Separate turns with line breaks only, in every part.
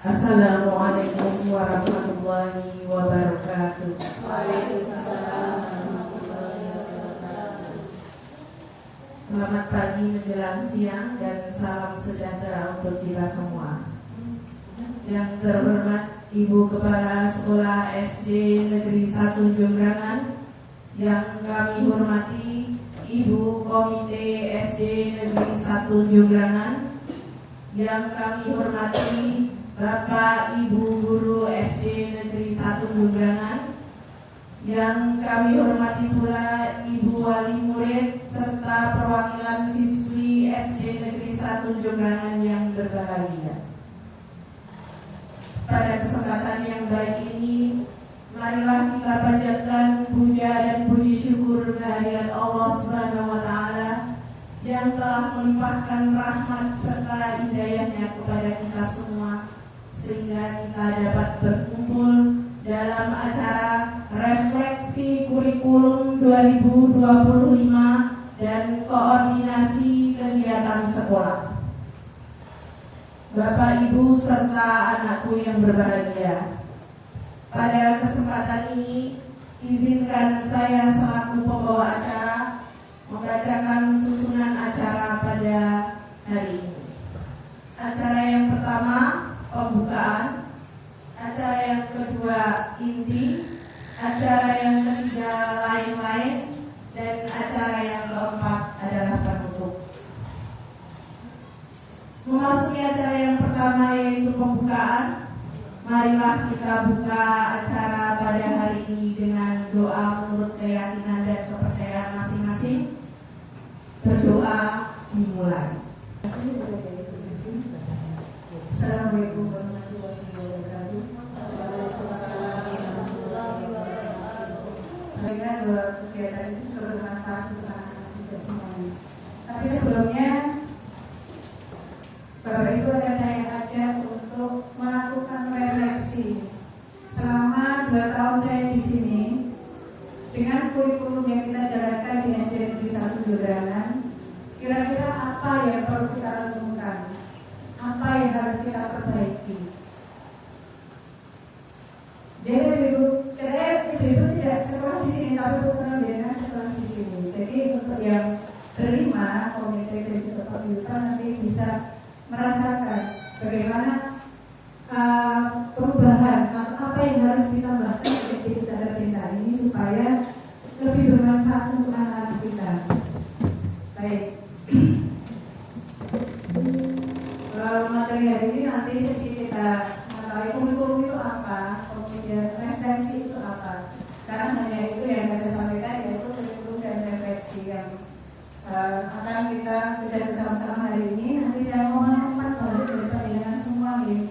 Assalamualaikum warahmatullahi wabarakatuh.
Waalaikumsalam warahmatullahi wabarakatuh.
Selamat pagi menjelang siang dan salam sejahtera untuk kita semua. Yang terhormat Ibu Kepala Sekolah SD Negeri 1 Jonggrangan, yang kami hormati Ibu Komite SD Negeri 1 Jonggrangan, yang kami hormati Bapak Ibu Guru SD Negeri 1 Jonggrangan, yang kami hormati pula Ibu Wali Murid serta perwakilan siswi SD Negeri 1 Jonggrangan yang berbahagia. Pada kesempatan yang baik ini, marilah kita panjatkan puja dan puji syukur kehadirat Allah Subhanahu wa Ta'ala yang telah melimpahkan rahmat serta hidayahnya kepada kita semua, sehingga kita dapat berkumpul dalam acara refleksi kurikulum 2025 dan koordinasi kegiatan sekolah. Bapak, Ibu, serta anakku yang berbahagia, pada kesempatan ini izinkan saya selaku pembawa acara membacakan susunan acara pada hari ini. Acara yang pertama, pembukaan. Acara yang kedua, inti. Acara yang ketiga, lain-lain. Dan acara yang keempat adalah penutup. Memasuki acara yang pertama, yaitu pembukaan. Marilah kita buka acara pada hari ini dengan doa menurut keyakinan dan kepercayaan masing-masing. Berdoa dimulai. Assalamualaikum warahmatullahi wabarakatuh. Saya bahwa kegiatan itu bermanfaat untuk anak-anak kita semuanya. Tapi sebelumnya, Bapak Ibu dan saya ajak untuk melakukan refleksi selama 2 tahun saya di sini dengan kurikulum yang kita jalankan di SD Negeri 1 Jonggrangan. Kira-kira apa yang perlu kita lakukan? Apa yang harus kita perbaiki? Jadi ibu tidak sekolah di sini, tapi putra dia sekolah di sini. Jadi untuk yang berlima, komite dan juga pembimbingan nanti bisa merasakan bagaimana perubahan atau apa yang harus ditambahkan di SD kita tercinta ini supaya lebih bermanfaat untuk anak-anak kita. Baik. Materi hari ini nanti sedikit kita mengetahui kurikulum itu apa, kemudian refleksi itu apa. Karena hanya itu yang saya sampaikan, yaitu kurikulum dan refleksi yang akan kita sudah bersama-sama hari ini. Nanti saya mohon 4 balik dari penjelasan semua ini.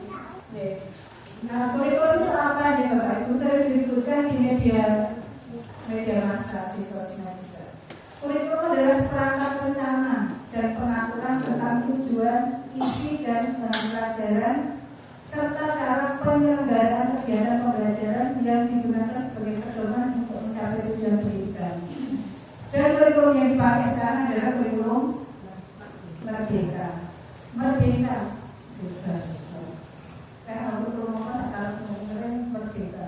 Nah, kurikulum itu apa ya Bapak Ibu? Saya disebutkan di media massa di sosmed juga. Kurikulum adalah seperangkat rencana dan pengaturan tentang tujuan, isi dan bahan pelajaran serta cara penyelenggaraan kegiatan pembelajaran yang digunakan sebagai pedoman untuk mencapai tujuan pendidikan. Dan kurikulum yang dipakai sekarang adalah kurikulum merdeka. Merdeka, bebas. Karena kurikulum sekarang sering merdeka.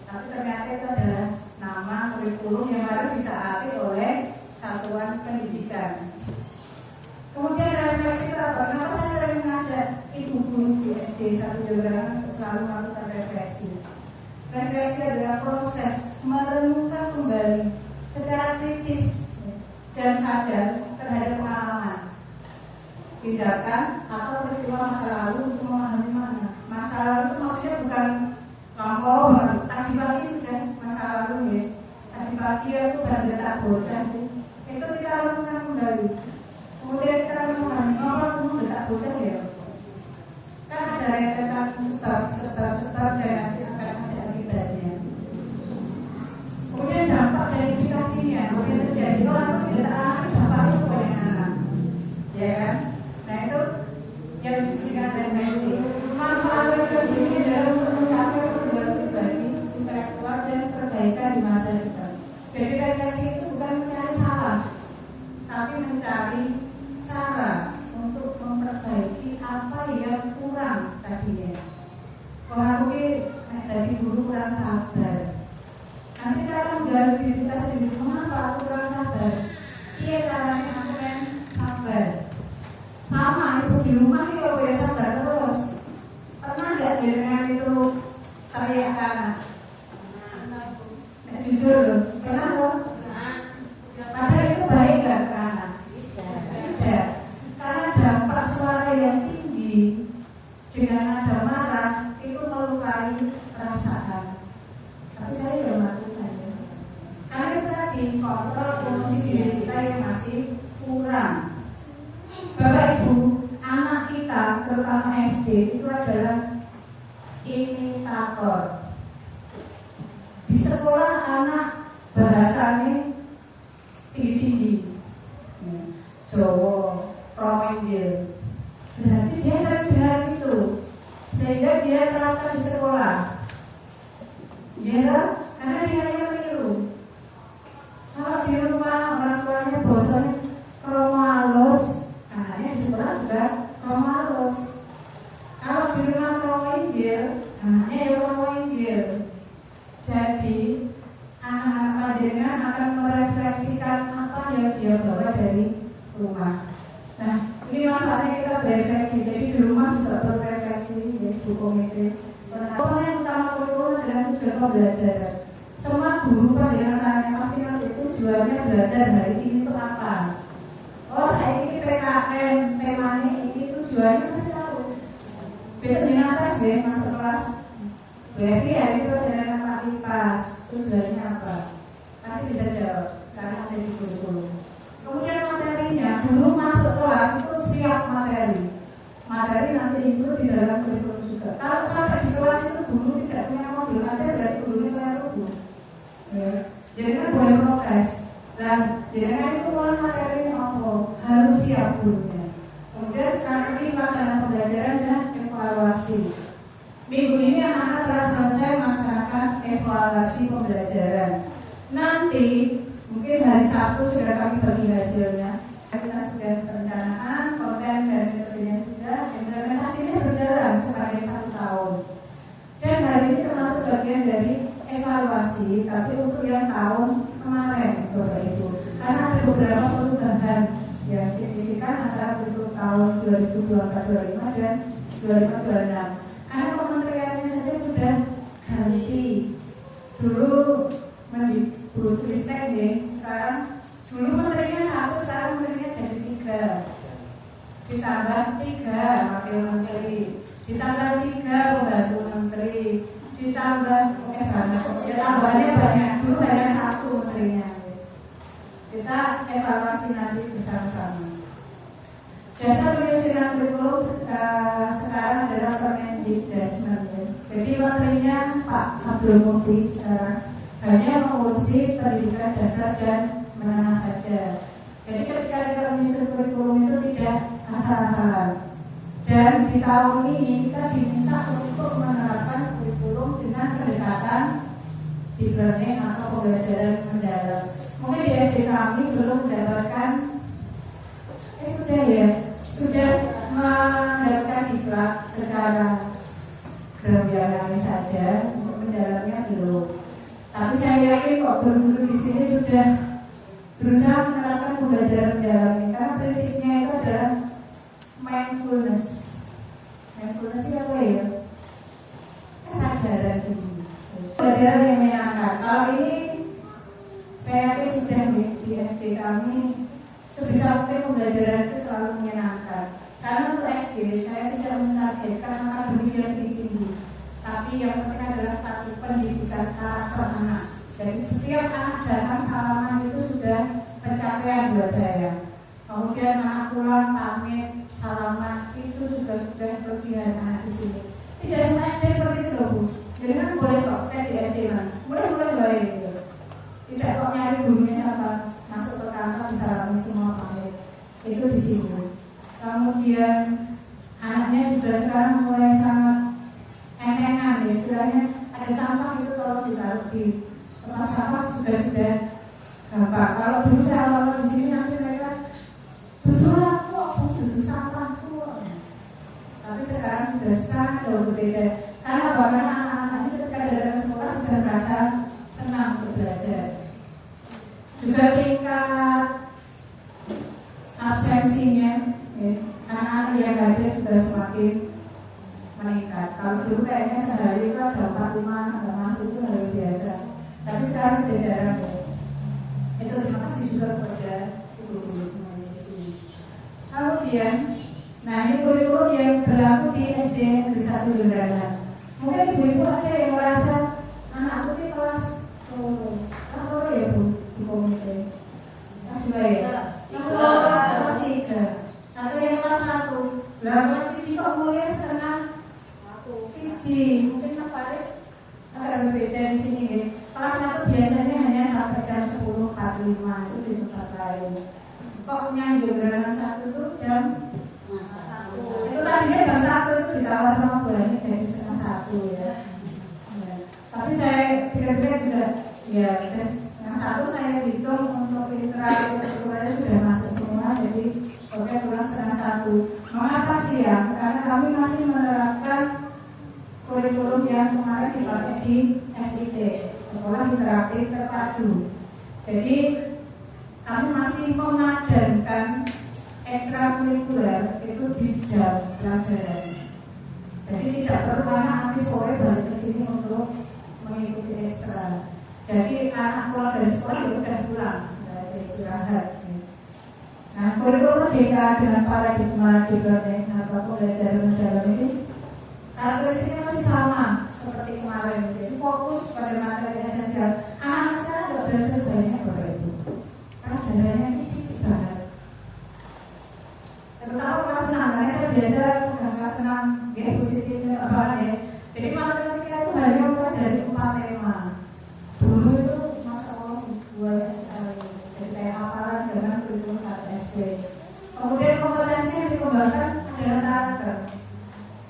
Tapi ternyata itu adalah nama kurikulum yang harus ditaati oleh satuan pendidikan. Kemudian refleksi apa? Kenapa saya sering mengajak ibu guru di SD 1 Jonggrangan untuk selalu melakukan refleksi? Refleksi adalah proses merenungkan kembali secara kritis dan sadar terhadap pengalaman, tindakan atau peristiwa masa lalu untuk memahami mana. Masa lalu itu maksudnya bukan lampau, tadi pagi sudah masa lalu ya. Tadi pagi itu baru tak bocah itu kita lakukan kembali. Kemudian kita memahami kamu tak bocah ya. Kan ada rentetan step dan nanti akan ada akibatnya. Kemudian dampak dari aplikasinya, kemudian terjadi aku tidak tahu dampaknya kepada anak, ya kan? Nah itu yang disebutkan tadinya. Kalau aku ini dari guru kurang sabar. Nanti kalau menggali diri kita sendiri, mengapa aku kurang sabar? Iya caranya aku kan sabar. Sama ibu di rumah itu ya sabar terus. Pernah nggak dengan itu teriakan? Jujur loh, pernah loh. Padahal itu baik nggak ke anak? Tidak. Karena dampak suara yang tinggi dengan nada marah itu melukai perasaan. Tapi saya tidak melakukan ya. Karena itu tadi kontrol emosi diri kita yang masih kurang. Bapak Ibu, anak kita terutama SD itu adalah imitator. Di sekolah anak bahasanya tinggi-tinggi, Jawa, Romanggil. Berarti dia sering dengar itu, sehingga dia terapkan di sekolah. Ya, karena dia hanya meniru. Kalau di rumah orang tuanya bosannya kromo halus, anaknya di sekolah juga kromo halus. Kalau di rumah kromo inggil, anaknya ya kromo inggil. Jadi anak-anak panjenengan akan merefleksikan apa yang dia bawa dari rumah. Nah, ini manfaatnya kita berefleksi. Jadi di rumah juga berefleksi, ya, Bu Komite. Karena yang utama kurikulum adalah tujuan pembelajaran. Semua guru panjenengan tanya pasti nanti tujuannya belajar hari ini itu apa? Oh, saya ini PKN, temanya ini tujuannya pasti tahu. Besok jangan tes deh masuk kelas. Berarti hari itu pelajaran apa IPAS, tujuannya apa? Pasti bisa jawab karena ada di kurikulum. Kemudian materinya, guru masuk kelas itu siap materi. Materi nanti itu di dalam kurikulum juga. Kalau sampai di kelas itu guru tidak punya mobil aja berarti gurunya keliru. Ya. Jadi kan boleh protes. Dan jadi kan itu mulai materinya apa? Harus siap gurunya. Kemudian strategi pelaksanaan pembelajaran dan evaluasi. Minggu ini anak-anak telah selesai melaksanakan evaluasi pembelajaran. Nanti mungkin hari Sabtu sudah kami bagi hasilnya. Kita sudah perencanaan, konten dan metodenya sudah, implementasinya berjalan sepanjang 1 tahun. Dan hari ini termasuk bagian dari evaluasi, tapi untuk yang tahun kemarin, Bapak Ibu. Karena ada beberapa perubahan yang signifikan antara tahun 2024-2025 dan 2025-2026. Karena kementeriannya saja sudah ganti. Dulu Mendikbud Ristek ya, sekarang dulu menterinya 1, sekarang menterinya jadi 3. Ditambah 3 wakil menteri, ditambah 3 pembantu menteri, ditambah tambahannya banyak. Dulu hanya 1 menterinya. Kita evaluasi nanti bersama-sama. Dasar penyusunan kurikulum sekarang adalah Permendikbudristek. Jadi menterinya Pak Abdul Mukti sekarang hanya mengurusi pendidikan dasar dan menengah saja. Jadi ketika kita menyusun kurikulum itu tidak asal-asalan. Dan di tahun ini kita diminta untuk menerapkan kurikulum dengan pendekatan deep learning atau pembelajaran mendalam. Mungkin di SD kami belum mendapatkan sudah mendapatkan diklat secara gramiannya saja, untuk mendalamnya belum. Tapi saya yakin kok guru di sini sudah berusaha menerapkan pembelajaran mendalam ini, karena prinsipnya itu adalah mindfulness. Mindfulness itu apa ya? Kesadaran diri. Pembelajaran yang menyenangkan. Kalau ini saya yakin sudah di SD kami sebisa mungkin pembelajaran itu selalu menyenangkan. Karena untuk SD saya tidak menargetkan akademik yang tinggi-tinggi, tapi yang penting adalah satu pendidikan karakter anak. Jadi setiap anak datang salaman itu sudah pencapaian buat saya. Kemudian anak pulang pamit salaman itu juga sudah kelebihan anak di sini. Tidak semua SD seperti itu loh Bu. Jadi kan boleh kok saya di SD kan, mulai baik gitu. Tidak kok nyari gurunya apa, masuk ke kantor disalami semua pamit. Itu di sini. Kemudian anaknya juga sekarang mulai sangat enengan ya, istilahnya ada sampah itu tolong ditaruh di tempat sampah sudah gampang. Kalau dulu saya awal di sini nanti mereka duduk sampah tuh. Tapi sekarang sudah sangat jauh berbeda. Karena anak-anak itu ketika datang ke sekolah sudah merasa senang untuk belajar. Juga tingkat absensinya, ya, anak-anak yang hadir sudah semakin meningkat. Kalau dulu kayaknya sehari itu ada 4-5 nggak masuk itu hal biasa. Tapi sekarang sudah jarang. Ya. Itu terima kasih juga kepada guru-guru semuanya di sini. Kemudian, nah ini kurikulum yang berlaku di SD Negeri 1 Jemberan. Mungkin ibu-ibu ada yang merasa anakku di kelas apa ya Bu di komite? Kelas 2 ya? Kelas 3. Atau yang kelas 1. Kelas 1 kok mulia setengah siji. Mungkin Mas Faris agak berbeda di sini ya. Kelas 1 biasanya hanya sampai jam 10.45 itu di tempat lain. Kok yang Jemberan 1 itu jam 1. Itu tadinya jam 1 itu ditawar sama Bu Ani jadi setengah 1 ya. Tapi saya pikir-pikir juga ya setengah 1 saya hitung untuk literasi kurikulernya sudah masuk semua jadi oke pulang setengah 1. Mengapa sih ya? Karena kami masih menerapkan kurikulum yang kemarin dipakai di SIT, Sekolah Interaktif Terpadu. Jadi kami masih memadankan ekstrakurikuler itu di jam pelajaran. Jadi tidak perlu anak nanti sore balik ke sini untuk mengikuti ekstra. Jadi anak pulang dari sekolah itu sudah pulang, jadi istirahat. Nah, kurikulum merdeka dengan paradigma deep learning atau pembelajaran mendalam ini karakteristiknya masih sama seperti kemarin. Jadi fokus pada materi esensial. Anak saya tidak belajar banyak Bapak Ibu. Pelajarannya fisik banget. Terutama kelas 6, karena saya biasa pegang kelas 6 ya positifnya apa ya. Jadi matematika itu hanya mempelajari 4 tema. Dulu itu Masya Allah banyak sekali. Jadi kayak hafalan zaman kurikulum SD. Kemudian kompetensi yang dikembangkan adalah karakter.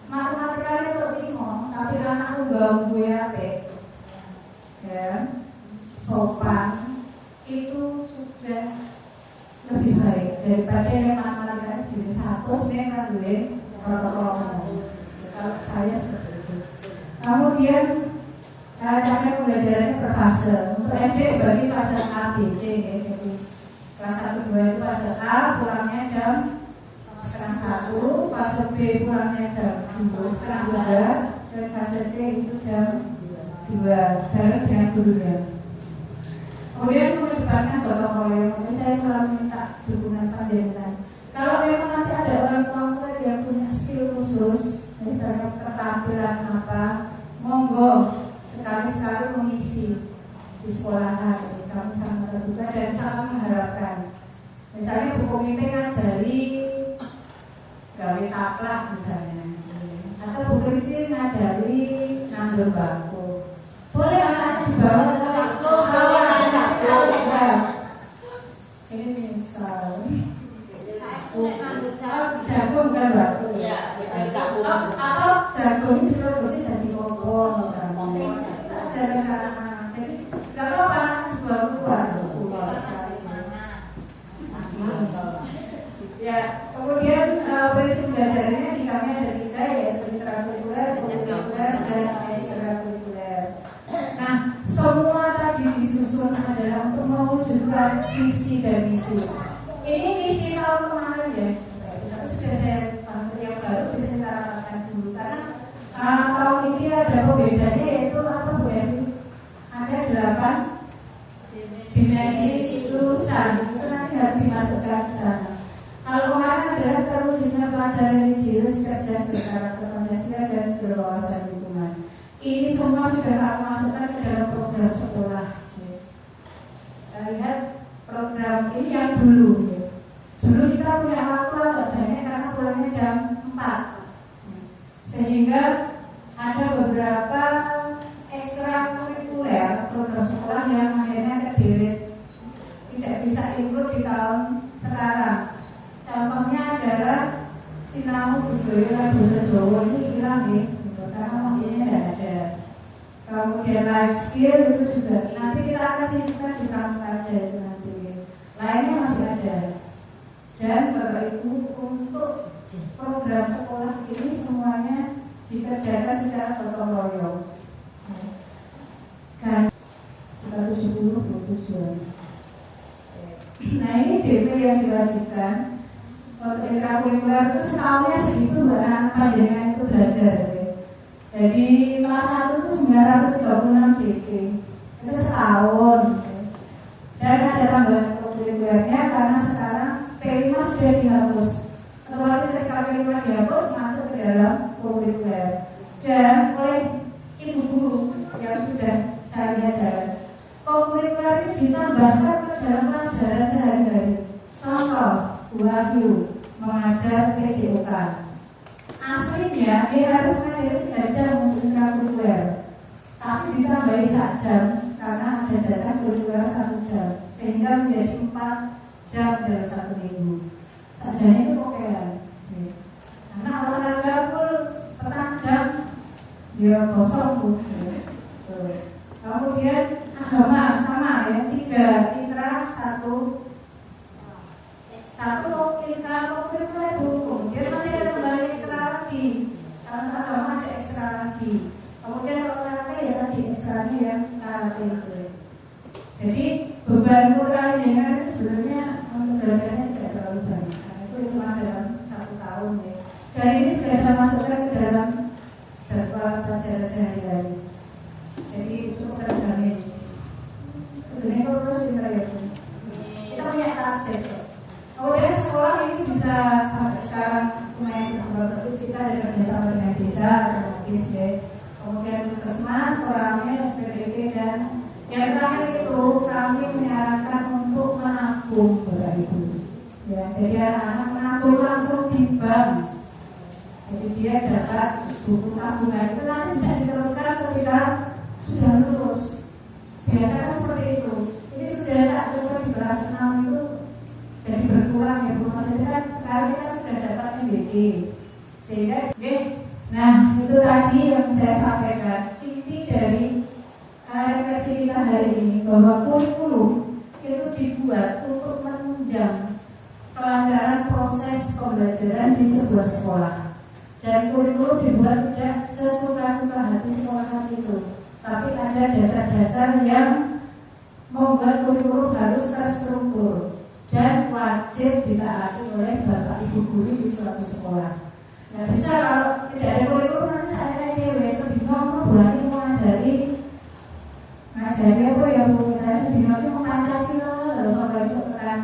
Matematika itu bingung, tapi anakku gak gue apa ya, sopan itu sudah lebih baik daripada yang matematika jadi 1 sebenarnya kan gue protokol. Kalau saya seperti itu. Kemudian cara pembelajarannya per fase. Untuk SD bagi fase A, B, C ya. Jadi kelas 1, 2 itu fase A, pulangnya jam setengah 1, fase B pulangnya jam 2:30, dan fase C itu jam 2 bareng dengan gurunya. Kemudian mengedepankan gotong royong. Saya selalu minta dukungan panjenengan. Kalau memang nanti ada orang tua yang punya skill khusus, misalnya keterampilan apa, monggo sekali-sekali mengisi di sekolahan. Kami sangat terbuka dan sangat mengharapkan. Misalnya Bu Komite ngajari gawe taklak misalnya, atau Bu Kristi ngajari nandur bangku. Boleh anak-anak dibawa ke ini misal jagung kan batu
ya,
atau jagung itu produksi dari kompor misalnya. Jadi nggak apa-apa dibawa keluar ya. Kemudian prinsip belajarnya di kami ada 3 yaitu intrakurikuler, kurikuler, dan ekstrakurikuler. Nah, semua tadi disusun adalah untuk mewujudkan visi dan misi. Ini misi tahun kemarin ya, tapi sudah saya yang baru bisa kita rapatkan dulu karena tahun ini ada pembedanya yaitu apa Bu Eni? Ada 8 dimensi lulusan, itu nanti harus dimasukkan ke sana. Kalau kemarin adalah terwujudnya pelajaran religius, cerdas berkarakter Pancasila dan berwawasan lingkungan. Ini semua sudah kami masukkan ke dalam program sekolah. Kita lihat program ini yang dulu. Dulu kita punya waktu agak banyak karena pulangnya jam 4. Sehingga ada beberapa ekstrakurikuler program sekolah yang akhirnya kedelete, tidak bisa ikut di tahun sekarang. Contohnya adalah sinau budaya dan bahasa Jawa ini hilang ya, karena waktunya tidak ada. Kemudian life skill itu juga nanti kita akan sisipkan di kampus aja itu nanti. Lainnya masih ada. Dan Bapak Ibu untuk program sekolah ini semuanya di dikerjakan secara gotong royong. Kan kita 70 tujuan. Nah ini JP yang diwajibkan untuk ekstrakurikuler itu setahunnya segitu mbak, panjenengan itu belajar. Jadi kelas 1 itu 936 JP itu setahun. Dan ada tambahan kurikulernya karena sekarang P5 sudah dihapus. Otomatis ketika P5 dihapus masuk ke dalam kurikuler. Dan oleh ibu guru yang sudah saya lihat kurikuler ini ditambahkan ke dalam pelajaran sehari-hari. Contoh, Wahyu mengajar PJOK. Aslinya dia harus mengajar 3 jam untuk kurikuler, tapi ditambahi 1 jam karena ada jatah kurikuler 1 jam, sehingga menjadi 4 jam dalam 1 minggu. Sajanya itu okean. Karena olahraga full petang jam, dia kosong tuh. Kemudian agama sama ya, 3 intra 1 intra kurikuler hukum. Dia masih ada tambahan ekstra lagi. Karena agama ada ekstra lagi. Kemudian olahraga ya tadi ekstranya yang karate itu. Jadi beban moral yang itu sebenarnya untuk belajarnya tidak terlalu banyak. Karena itu cuma dalam 1 tahun ya. Dan ini sudah saya masukkan ke dalam jadwal pelajaran sehari-hari. Jadi itu terjamin. Ini terus ya. Kita punya target. Kemudian sekolah ini bisa sampai sekarang lumayan berkembang terus. Kita ada kerjasama dengan desa, otomatis ya. Kemudian puskesmas, orangnya, SPDP, dan yang terakhir itu kami menyarankan untuk menabung, Bapak Ibu. Ya, jadi anak-anak menabung langsung di bank. Jadi dia dapat buku tabungan itu nanti bisa diteruskan ketika sudah lulus. Biasanya seperti itu. Ini sudah tak coba di kelas 6 itu jadi berkurang ya Bu. Maksudnya kan sekarang kita sudah dapat MBG. Sehingga nah, itu tadi yang saya sampaikan. Inti dari refleksi kita hari ini bahwa kurikulum itu dibuat untuk menunjang kelancaran proses pembelajaran di sebuah sekolah. Dan kurikulum dibuat tidak sesuka-suka hati sekolah itu, tapi ada dasar-dasar yang membuat kurikulum harus terstruktur dan wajib ditaati oleh Bapak Ibu guru di suatu sekolah. Nggak bisa kalau tidak ada kurikulum nanti saya dewe sedino berani mengajari apa ya Bu, saya sedino itu mau Pancasila terus sampai besok tekan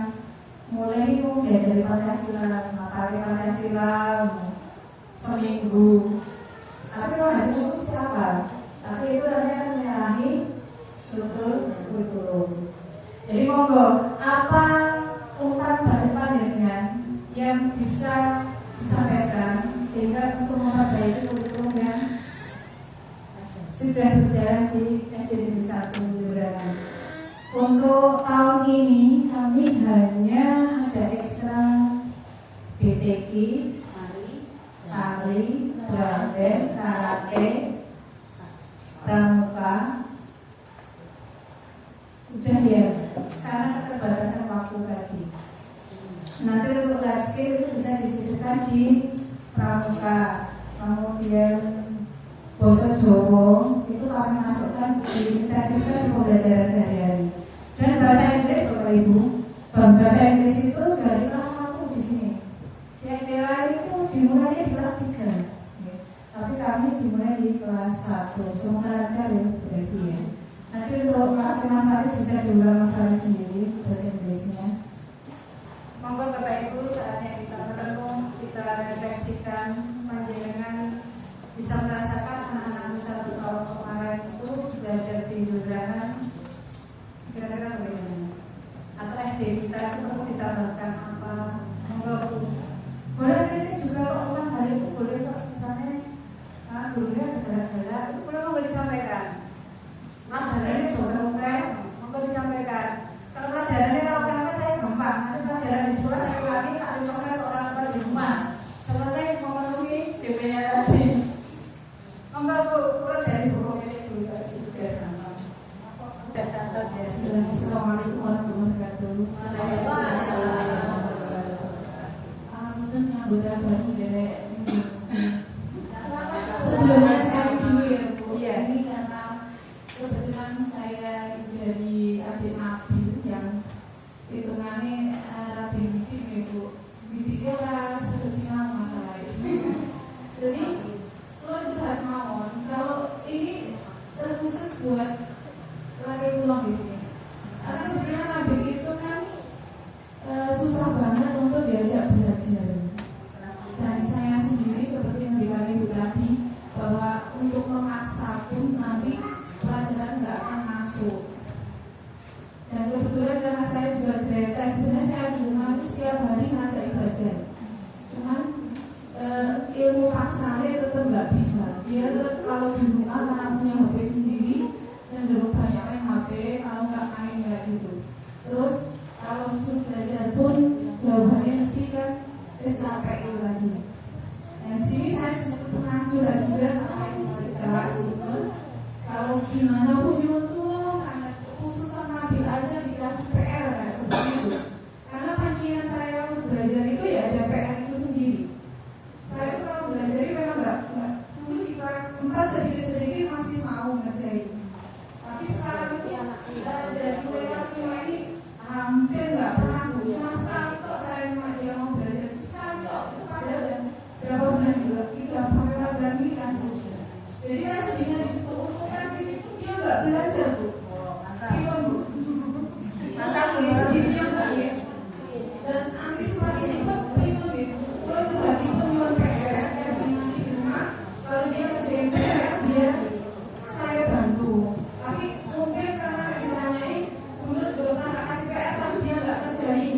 mulai mau diajari Pancasila, materi Pancasila seminggu. Tapi kalau hasilnya itu siapa? Tapi itu nanti akan menyalahi struktur kurikulum. Jadi monggo apa umpan balik panjenengan yang bisa disampaikan sehingga untuk memperbaiki kurikulum yang sudah berjalan di SDN 1 Jemberan. Untuk tahun ini kami hanya ada ekstra BTK, tari, drum, karate, pramuka. Udah ya, karena keterbatasan waktu tadi. Nanti untuk life skill itu bisa disisihkan di pramuka. Kemudian bahasa Jawa itu kami masukkan diintegrasikan di pembelajaran sehari-hari. Dan bahasa Inggris Bapak Ibu, bahasa Inggris itu dari kelas 1 di sini. Yang lain itu dimulai di kelas 3 ya. Tapi kami dimulai di kelas 1. Semoga lancar ya berarti ya. Nanti untuk kelas Mas Haris bisa diulang Mas Haris sendiri bahasa Inggrisnya. Monggo Bapak Ibu, saatnya kita merenung, kita refleksikan panjenengan bisa merasakan anak-anak 1 tahun kemarin itu belajar di Jemberan kira-kira bagaimana? Atau SD kita itu perlu ditambahkan apa? Monggo Bu. Boleh kritik juga kalau ulang balik itu boleh kok, misalnya gurunya segala-gala itu perlu disampaikan. Pelajarannya juga oke, monggo disampaikan. Kalau pelajarannya oke saya gampang, nanti pelajaran di sekolah saya ulangi saat dipakai orang tua di rumah. Seperti memenuhi JP-nya tadi. Monggo Bu, kurang dari buku ini dulu tadi sudah gampang. Sudah catat ya. Assalamualaikum warahmatullahi wabarakatuh. Anggota baru dari sebelumnya khusus buat lari pulang gitu ya. Karena kebetulan Nabi itu kan susah banget untuk diajak belajar. Dan saya sendiri seperti yang dikatakan Ibu tadi, bahwa untuk memaksa pun nanti pelajaran nggak akan masuk. Dan kebetulan karena saya juga gretes, sebenarnya saya di rumah itu setiap hari ngajak belajar. Cuman ilmu paksanya tetap nggak bisa. Dia tetap kalau di rumah karena punya HP sendiri cenderung banyak main HP, kalau nggak main kayak gitu. Terus kalau suruh belajar pun jawabannya mesti kan capek lagi. Dan sini saya sempat pernah curhat juga sama ibu kelas itu. Kalau gimana pun nyuruh sangat khusus sama Nabil aja dikasih PR nggak seperti itu. Karena pancingan saya untuk belajar itu ya ada PR itu sendiri. Saya tuh kalau belajar memang nggak dulu di kelas 4 sedikit-sedikit masih mau ngerjain. Tapi sekarang itu dari kelas 5 ini hampir nggak pernah. Cuma sekali kok saya dia mau belajar itu sekali kok. Itu padahal dan berapa bulan juga 3-4 bulan ini kan. Jadi saya sedihnya di situ untuk kasih dia nggak belajar tuh. Iya bu. Mantap ya sedihnya nggak ya. Dan antisipasi itu prima gitu. Kalau juga tipe nyuruh PR kasih nanti di rumah. Kalau dia kerjain PR dia saya bantu. Tapi mungkin karena ditanyain dulu juga pernah kasih PR tapi dia nggak kerjain.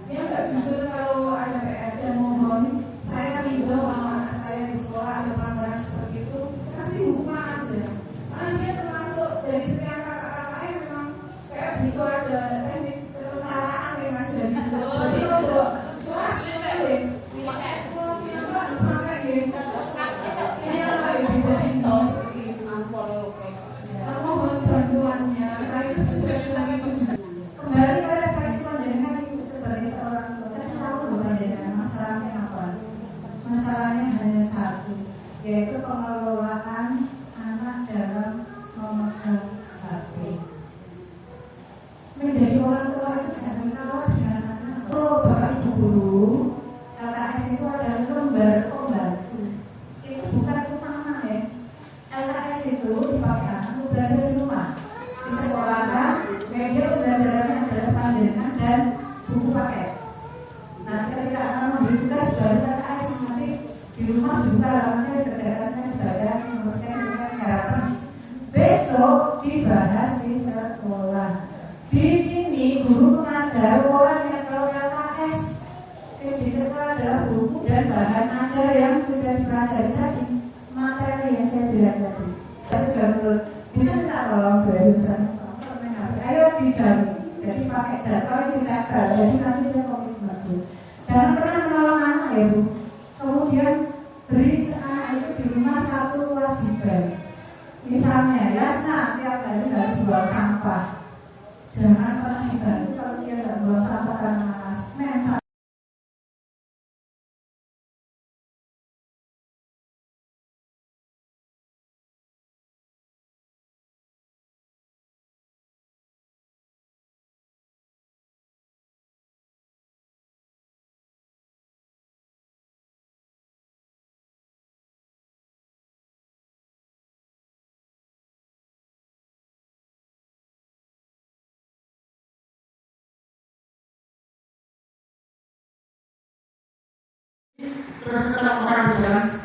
Dia nggak jujur kalau ada PR dan mohon saya rindu kalau anak saya di sekolah ada pelanggaran seperti itu kasih hukuman aja. Karena dia termasuk dari sekian kakak-kakaknya memang kayak begitu ada teknik ketentaraan yang ngajarin. Jadi kalau kelas deh, kalau kenapa sampai deh ini lah yang beda sini seperti itu. Mohon bantuannya. Saya itu sudah bilang itu juga. Kembali ke refleksi panjenengan ibu sebagai seorang tua, kita tahu loh panjenengan masalahnya apa? Masalahnya hanya satu, yaitu pengelolaan anak dalam memegang HP. Menjadi orang tua itu jangan kalah dengan anak. Oh, Bapak Ibu Guru, LKS itu adalah lembar pembantu. Itu bukan utama ya. LKS itu dipakai anak untuk belajar di rumah. Di sekolah kan, media pembelajarannya adalah pandangan dan buku paket. Nah, ketika akan memberi tugas baru LKS nanti di rumah dibuka halaman saya kerjakan saya dibaca, menuliskan dengan harapan besok dibahas di sekolah. Di sini guru mengajar orang yang kalau LKS yang di sekolah adalah buku dan bahan ajar yang sudah dipelajari tadi, materi yang saya bilang tadi. Saya juga menurut bisa minta tolong dari urusan ayo dijamin. Jadi pakai jadwal yang tidak jadi nanti dia komitmen dulu. Jangan pernah menolong anak ya Bu. Kemudian beri anak itu di rumah satu kewajiban. Misalnya ya tiap hari harus buang sampah. Jangan pernah dibantu kalau dia tidak buang sampah karena malas.
Terus kalau orang berjalan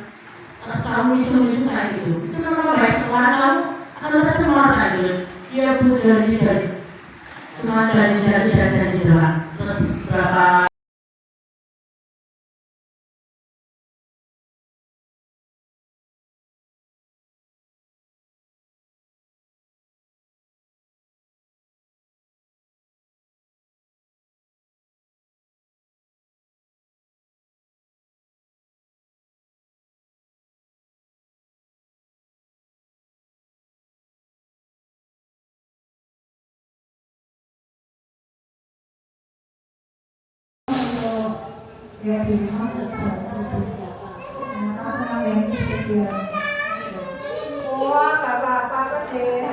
atas kamu isu-isu kayak gitu, itu nama baik sekolah kamu akan tercemar kayak gitu. Dia butuh janji-janji, cuma janji-janji dan janji doang. Terus berapa
ya di rumah harus itu. Maka senang yang spesial. Wah, nggak apa-apa deh.